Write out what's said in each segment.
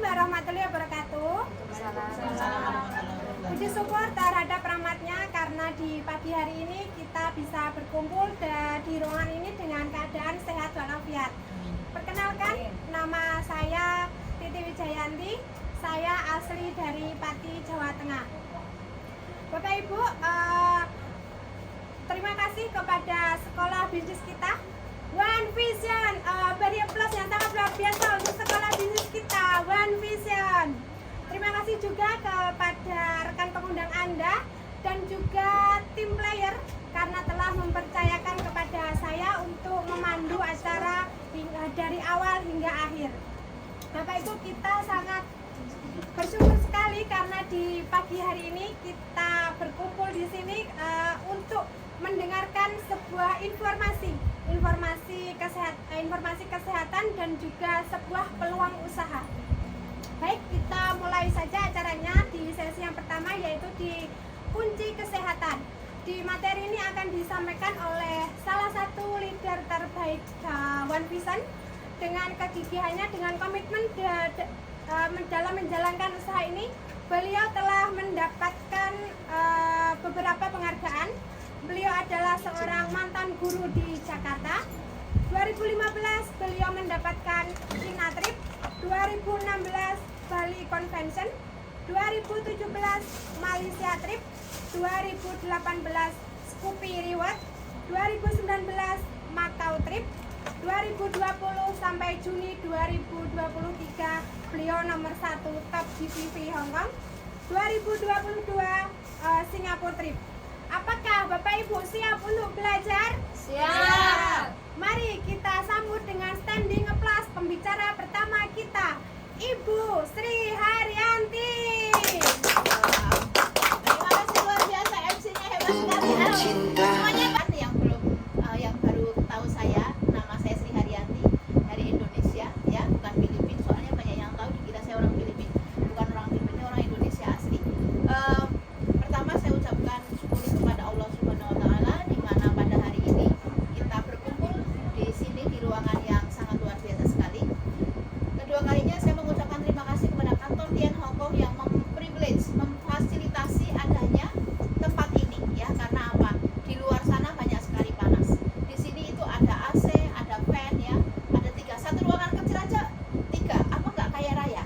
warahmatullahi wabarakatuh. Puji syukur terhadap rahmatnya karena di pagi hari ini kita bisa berkumpul di ruangan ini dengan keadaan sehat walafiat. Perkenalkan, nama saya Titi Wijayanti. Saya asli dari Pati, Jawa Tengah. Bapak Ibu, terima kasih kepada sekolah bisnis kita One Vision. Beri aplaus yang sangat luar biasa untuk sekolah bisnis kita One Vision. Terima kasih juga kepada rekan pengundang Anda dan juga tim player karena telah mempercayakan kepada saya untuk memandu acara dari awal hingga akhir. Bapak Ibu, kita sangat bersyukur sekali karena di pagi hari ini kita berkumpul di sini untuk mendengarkan sebuah informasi kesehatan dan juga sebuah peluang usaha. Baik, kita mulai saja acaranya di sesi yang pertama, yaitu di kunci kesehatan. Di materi ini akan disampaikan oleh salah satu leader terbaik One Vision dengan kegigihannya, dengan komitmen dalam menjalankan usaha ini. Beliau telah mendapatkan beberapa penghargaan. Beliau adalah seorang mantan guru di Jakarta. 2015 beliau mendapatkan China Trip, 2016 Bali Convention, 2017 Malaysia Trip, 2018 Scoopy Reward, 2019 Macau Trip, 2020 sampai Juni 2023 beliau nomor 1 top GPV Hong Kong, 2022 Singapura Trip. Apakah Bapak Ibu siap untuk belajar? Siap. Mari kita sambut dengan standing applause pembicara pertama kita, Ibu Sri Haryanti. Terima kasih luar biasa, MC-nya hebat sekali. Halo semuanya, yang baru tahu saya, nama saya Sri Haryanti dari Indonesia, ya, bukan Filipina. Soalnya banyak yang tahu dikira saya orang Filipina, bukan orang Filipina, orang Indonesia asli. Pertama saya ucapkan syukur kepada Allah Subhanahu Wa Taala di mana pada hari ini kita berkumpul di sini di ruangan yang sangat luar biasa sekali. Kedua kalinya saya mengucapkan terima kasih kepada kantor Tian Hong Kong yang memfasilitasi adanya tempat ini, ya, karena apa? Di luar sana banyak sekali panas. Di sini itu ada AC, ada fan, ya, ada 3. Satu ruangan kecil aja 3. Apa nggak kaya raya?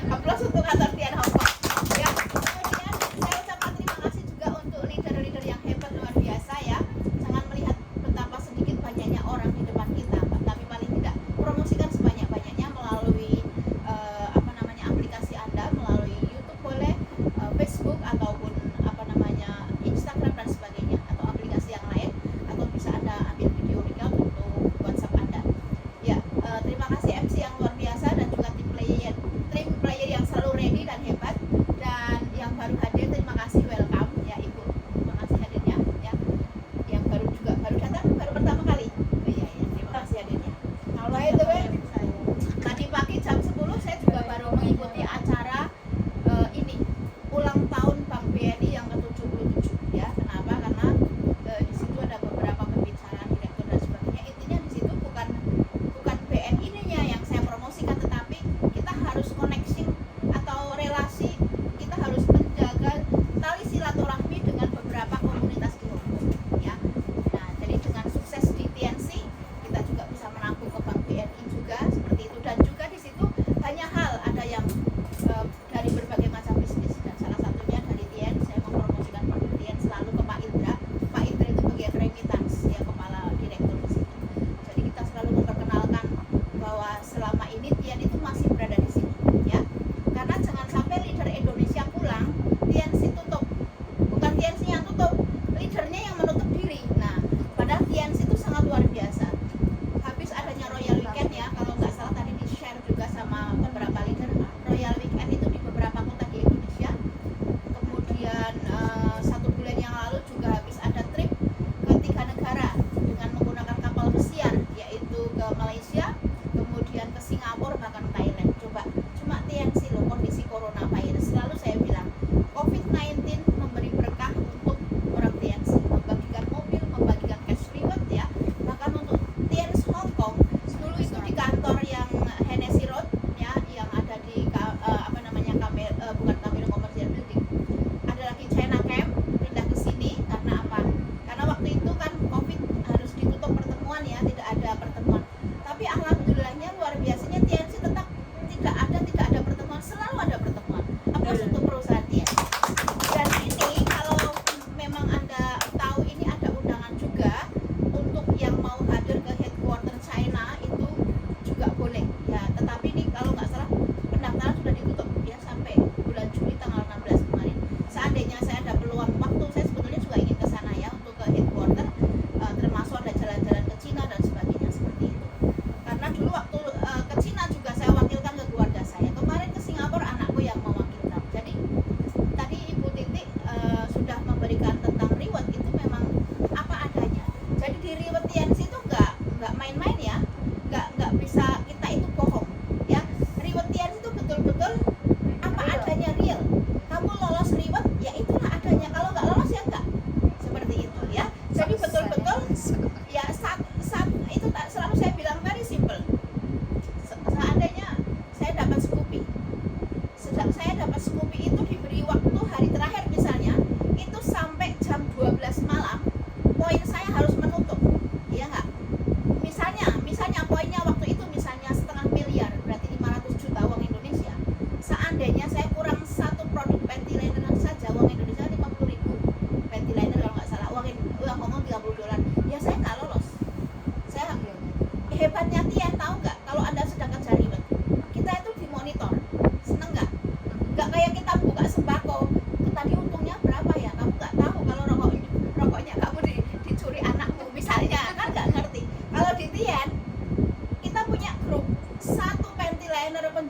Aplaus untuk kantor Tian Hong Kong. Ya, kemudian saya ucapkan terima kasih juga untuk leader-leader yang hebat luar biasa, ya. Jangan melihat betapa sedikit banyaknya orang di depan kita, tapi paling tidak promosikan sebanyak-banyaknya melalui aplikasi Anda, melalui YouTube boleh, Facebook ataupun Instagram dan sebagainya, atau aplikasi yang lain, atau bisa Anda ambil video recall untuk WhatsApp Anda. Ya, terima kasih MC yang luar biasa dan juga tim player yang selalu ready dan hebat. Dan yang baru hadir, terima kasih, welcome ya Ibu. Terima kasih hadirnya, ya. Yang baru datang, baru pertama kali. Oh, iya, terima kasih hadirnya. By the way, tadi pagi jam 10 saya juga baru mengikuti acara ini, ulang tahun Bank BNI yang ke-77, ya. Kenapa? Karena di situ ada beberapa pembicaraan direktur dan sebagainya. Intinya di situ bukan BNI-nya yang saya promosikan, tetapi kita harus connection atau relasi, kita harus menjaga tali silaturahmi dengan beberapa komunitas di Hong Kong, ya. Nah, jadi dengan sukses di TNC, kita juga bisa menampung ke Bank BNI juga seperti itu. Dan juga di situ banyak hal, ada yang dari berbagai macam bisnis, dan salah satunya dari TN. Saya mempromosikan produk TN selalu ke Pak Indra. Pak Indra itu bagian remittance, ya, kepala direktur di situ. Jadi kita selalu memperkenalkan bahwa selama ini TN itu masih berada di sini, ya. Karena jangan sampai leader Indonesia pulang, TNC tutup. Bukan TNC yang tutup, leadernya yang menutup diri. Nah, padahal TNC itu sangat luar biasa. Habis adanya Royal Weekend, ya, kalau nggak salah tadi di-share juga sama beberapa leader, Royal Weekend itu di beberapa kota di Indonesia. Kemudian 1 bulan yang lalu juga habis ada trip ke 3 negara dengan menggunakan kapal pesiar, yaitu ke Malaysia, kemudian ke Singapura, bahkan Thailand. Coba, cuma TNC loh, kondisi coronavirus. Selalu saya bilang, COVID-19 memberi berkah untuk orang TNC, membagikan mobil, membagikan cash reward, ya. Bahkan untuk TNC Hong Kong, dulu itu di kantor yang Hennessy Road, ya, yang ada di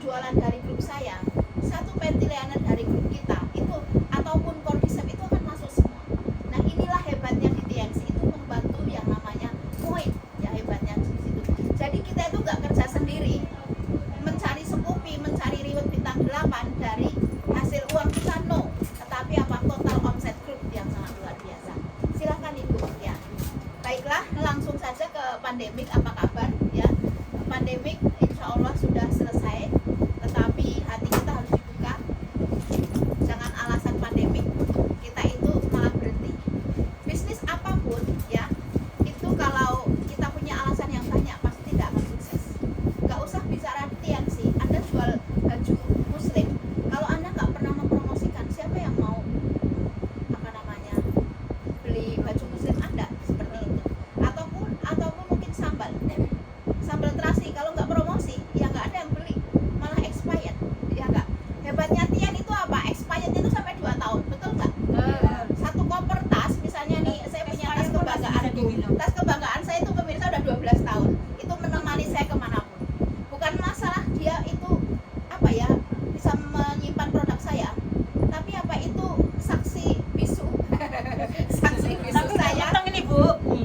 jualan dari grup saya, satu panty liner dari grup kita itu ataupun Cordyceps itu akan masuk semua. Nah inilah hebatnya di TNC, itu membantu yang namanya point ya, hebatnya di situ. Jadi kita itu nggak kerja sendiri mencari Scoopy, mencari Riwet bintang 8 dari hasil uang kita, no, tetapi apa, total omset grup yang sangat luar biasa. Silahkan Ibu ya. Baiklah, langsung saja ke pandemik, apa kabar ya. Pandemik insya Allah sudah selesai, tetapi hati kita harus dibuka. Jangan alasan pandemik kita itu malah berhenti. Bisnis apapun ya, itu kalau kita punya alasan yang banyak pasti tidak akan sukses. Gak usah bicara TNC, Anda jual baju muslim, kalau Anda nggak pernah mempromosikan, siapa yang mau apa namanya beli baju muslim Anda seperti itu? Ataupun mungkin sambal terasi, kalau nggak promosi ya nggak ada yang beli, malah expired ya nggak. Hebatnya Tian itu apa, expirednya itu sampai 2 tahun, betul nggak? Satu koper tas misalnya nih, saya punya tas kebanggaan saya itu pemirsa udah 12 tahun, itu menemani saya kemanapun. Bukan masalah dia itu apa ya bisa menyimpan produk saya, tapi apa itu saksi bisu saksi bisu saya ini Bu.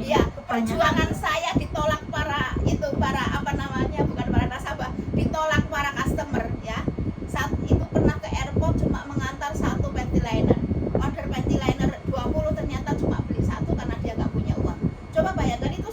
ya, perjuangan saya ditolak para apa namanya, bukan para nasabah, ditolak para customer ya. Saat itu pernah ke airport cuma mengantar satu panty liner, order panty liner 20, ternyata cuma beli satu karena dia nggak punya uang. Coba bayangkan itu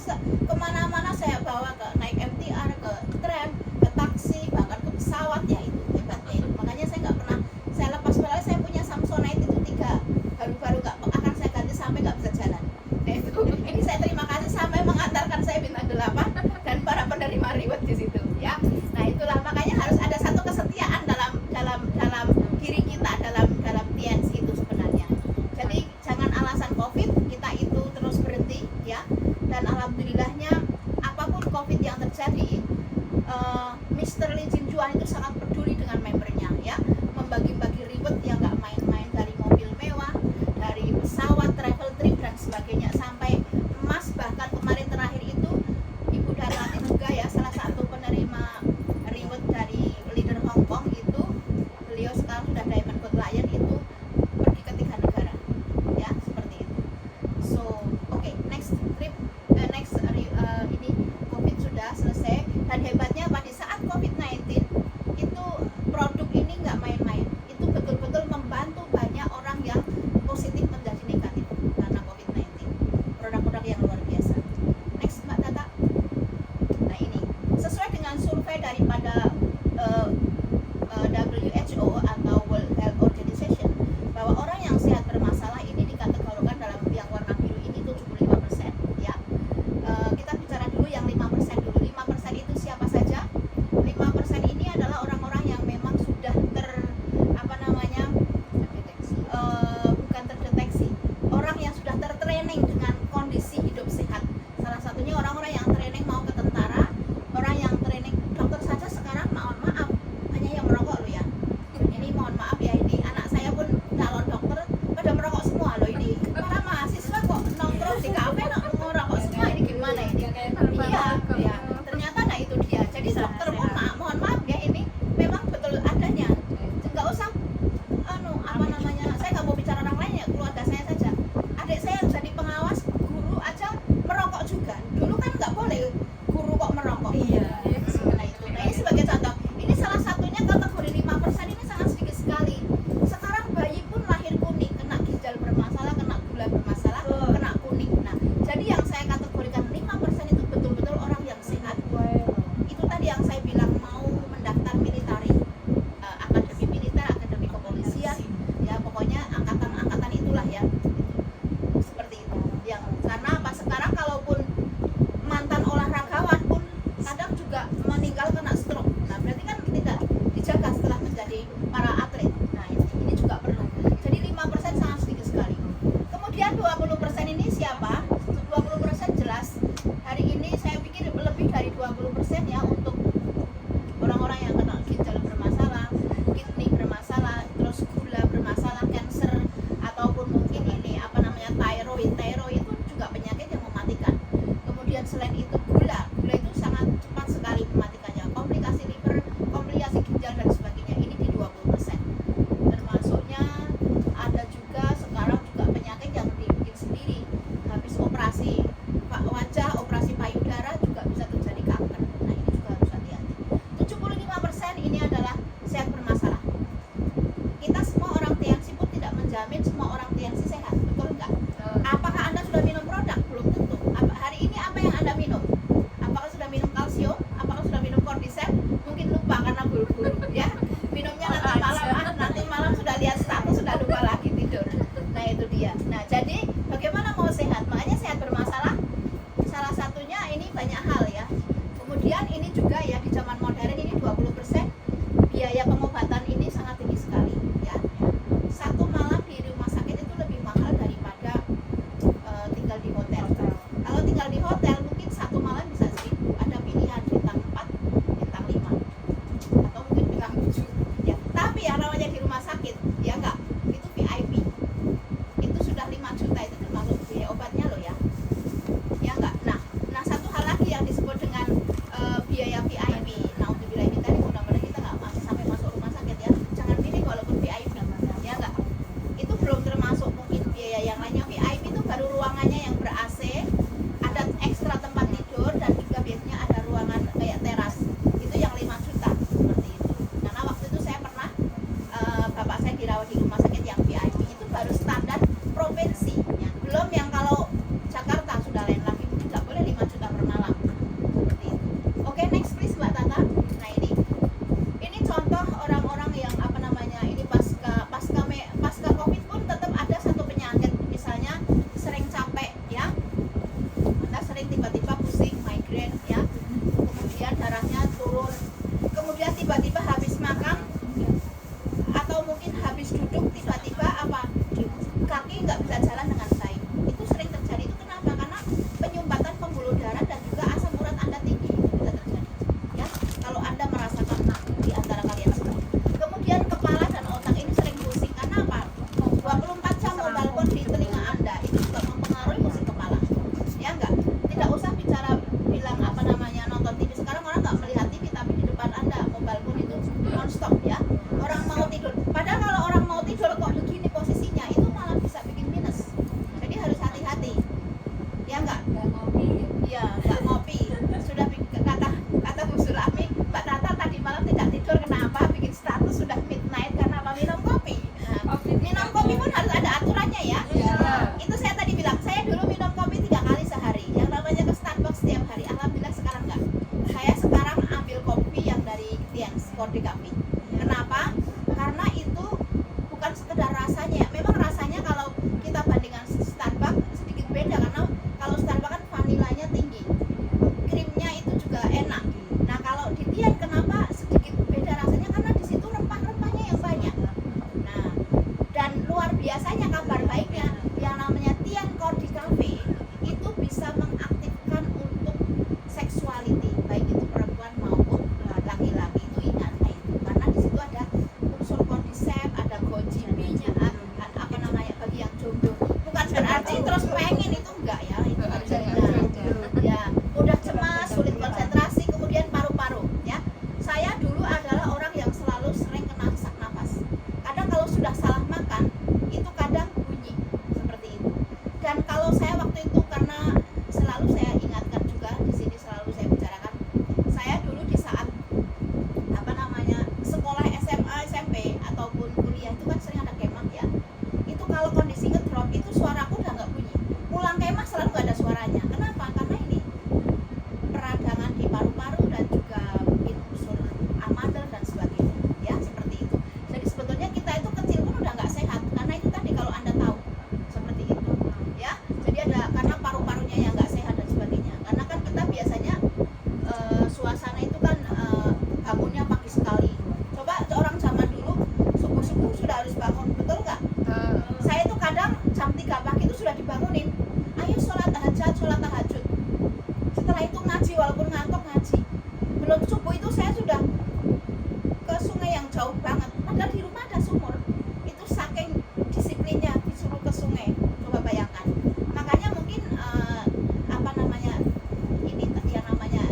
kemana-mana saya bawa, ke naik MTR, ke tram, ke taksi, bahkan ke pesawat ya, itu hebatnya itu. Makanya saya nggak pernah saya lepas, padahal saya punya Samsonite itu 3, baru-baru nggak akan saya ganti sampai nggak bisa jalan. Nah, itu ini saya terima kasih sampai mengantarkan saya bintang 8 dan para penerima reward di situ ya. Nah itulah makanya harus ada satu kesetiaan dalam diri kita, dalam TNC itu sebenarnya. Jadi jangan alasan COVID kita itu terus berhenti ya. Dan alhamdulillahnya apapun COVID yang terjadi, Mr. Lee Jin Juan itu sangat peduli dengan membernya ya, membagi-bagi reward yang nggak main-main, dari mobil mewah, dari pesawat, travel trip dan sebagainya, sampai emas. Bahkan kemarin terakhir itu Ibu Darlati juga ya, salah satu penerima reward dari leader Hong Kong itu, beliau sekarang sudah Diamond Gold Lion, itu pergi ke 3 negara ya, seperti itu. So oke, next trip, ini COVID sudah selesai. Dan hebatnya pada saat COVID-19 itu produk ini nggak main-main, itu betul-betul membantu banyak orang yang positif menjadi negatif karena COVID-19. Produk-produk skor DKV. Kenapa? Karena itu bukan sekedar rasanya. Memang rasanya kalau kita bandingkan Starbucks sedikit beda, karena kalau Starbucks kan vanilanya tinggi, krimnya itu juga enak. Nah kalau di Tian kenapa sedikit beda rasanya? Karena di situ rempah-rempahnya yang banyak. Nah dan luar biasanya kabar baiknya, yang namanya Tian Cordy Cafe itu bisa mengaktifkan untuk sexuality, baik itu perempuan maupun laki-laki. Itu ingat, nah itu karena di situ ada unsur cordyceps, ada goji-nya, apa namanya bagi yang jomblo. Bukan berarti terus pengen, itu enggak ya, itu harus ya mudah cemas, sulit konsentrasi, kemudian paru-paru ya. Saya dulu adalah orang yang selalu sering kena sesak nafas. Kadang kalau sudah salah makan itu kadang bunyi seperti itu. Dan kalau saya waktu itu, karena selalu saya ingatkan juga di sini, selalu saya bicarakan, saya dulu di saat apa namanya sekolah SMA, SMP ataupun kuliah itu kan sering ada kemah ya. Itu kalau kondisi ngedrop itu suaraku udah nggak bunyi. Pulang kemah selalu nggak ada suaranya. Kenapa? Karena ini peradangan di paru-paru dan juga mungkin unsur amandel dan sebagainya ya, seperti itu. Jadi sebetulnya kita itu kecil pun udah nggak sehat, karena itu tadi kalau Anda tahu seperti itu ya. Jadi ada karena paru-parunya yang nggak sehat dan sebagainya. Karena kan kita biasanya suasana itu kan bangunnya pagi sekali. Coba orang zaman dulu subuh-subuh sudah harus bangun, betul nggak? Saya tuh kadang jam 3 pagi itu sudah dibangunin, ayo sholat tahajud. Setelah itu ngaji, walaupun ngantuk ngaji. Belum subuh itu saya sudah ke sungai yang jauh banget, padahal di rumah ada sumur. Itu saking disiplinnya disuruh ke sungai, coba bayangkan. Makanya mungkin apa namanya ini yang namanya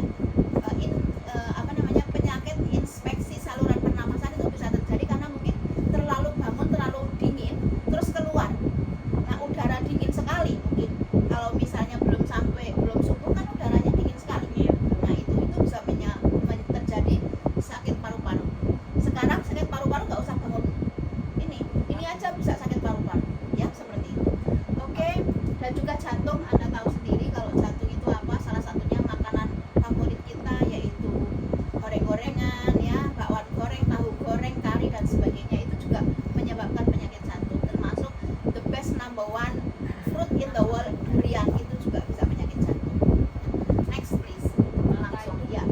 apa namanya penyakit inspeksi saluran pernapasan itu bisa terjadi karena mungkin terlalu bangun terlalu dingin terus keluar. Nah udara dingin sekali, mungkin kalau misalnya belum subuh kan udaranya dingin sekali. Nah itu bisa terjadi sakit paru-paru. Sekarang sakit paru-paru nggak usah bangun ini aja bisa sakit paru-paru ya, seperti itu. Oke. Dan juga jantung, Anda tahu sendiri kalau jantung itu apa, salah satunya makanan favorit kita yaitu goreng-gorengan ya, bakwan goreng, tahu goreng, kari dan sebagainya, itu juga menyebabkan penyakit jantung. Termasuk the best number one fruit in the world, durian, itu juga bisa penyakit jantung. Next please, langsung ya.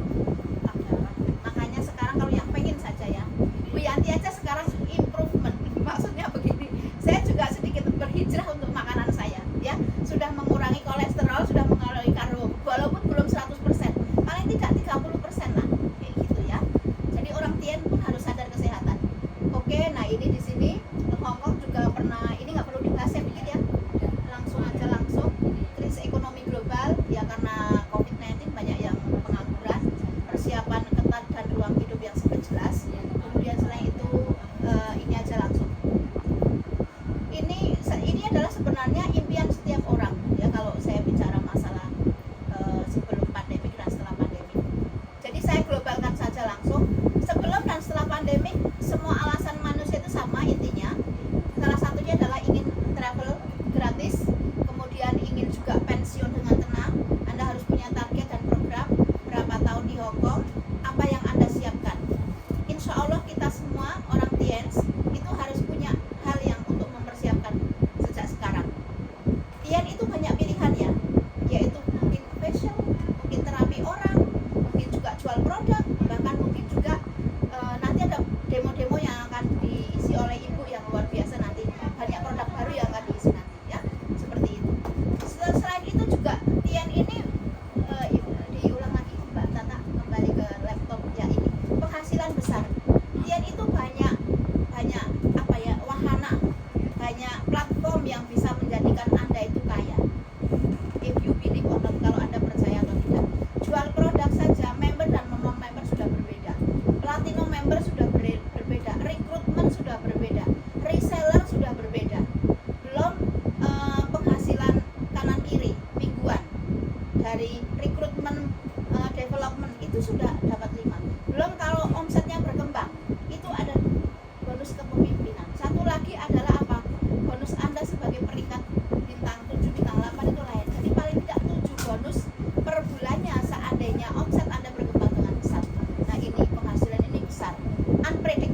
Makanya sekarang kalau yang pengen saja ya, Bu Yanti aja sekarang improvement. Maksudnya begini, saya juga sedikit berhijrah untuk makanan saya ya, sudah mengurangi kolesterol, sudah mengurangi karbo, walaupun belum 100%, paling tidak 30% lah kayak gitu ya. Jadi orang Tian pun harus sadar kesehatan. Oke, nah ini di sini Hong Kong juga pernah, ini nggak perlu dibahas ya dikit ya, langsung krisis ekonomi global ya, karena COVID-19 banyak yang pengangguran, persiapan ketat dan ruang hidup yang sempit jelas. Kemudian selain itu ini aja langsung, ini adalah sebenarnya impian setiap orang ya, kalau saya bicara masalah sebelum pandemi dan setelah pandemi. Jadi saya globalkan saja langsung, sebelum dan setelah pandemi semua alasan manusia itu sama intinya. Salah satunya adalah ingin travel gratis, kemudian ingin juga pensiun dengan tenang. Anda harus punya target dan program berapa tahun di Hong Kong, apa yang Anda siapkan. Insya Allah kita semua orang Tians itu harus punya hal yang untuk mempersiapkan sejak sekarang. Tian itu banyak pilihan ya, yaitu mungkin facial, mungkin terapi orang, mungkin juga jual produk, bahkan mungkin juga nanti ada demo-demo yang akan diisi oleh ibu yang luar biasa, nanti banyak produk baru yang akan diisi nanti ya, seperti itu. Selain itu juga Tian ini diulang lagi Mbak Tata, kembali ke laptop ya, ini penghasilan besar. Tian itu banyak apa ya, wahana, banyak platform yang bisa menjadikan Anda itu kaya. If you believe or not, kalau Anda percaya atau tidak. Jual produk saja, member dan non-member sudah berbeda, platinum member sudah berbeda, rekrutmen sudah berbeda, reseller sudah berbeda, belum penghasilan kanan kiri mingguan dari rekrutmen, development itu sudah dapat 5. Belum kalau omsetnya berkembang itu ada bonus kepemimpinan. Satu lagi adalah apa? Bonus Anda sebagai peringkat bintang 7, bintang 8 itu lain. Jadi paling tidak 7 bonus per bulannya seandainya omset Anda berkembang dengan besar. Nah ini penghasilan ini besar. unpredictable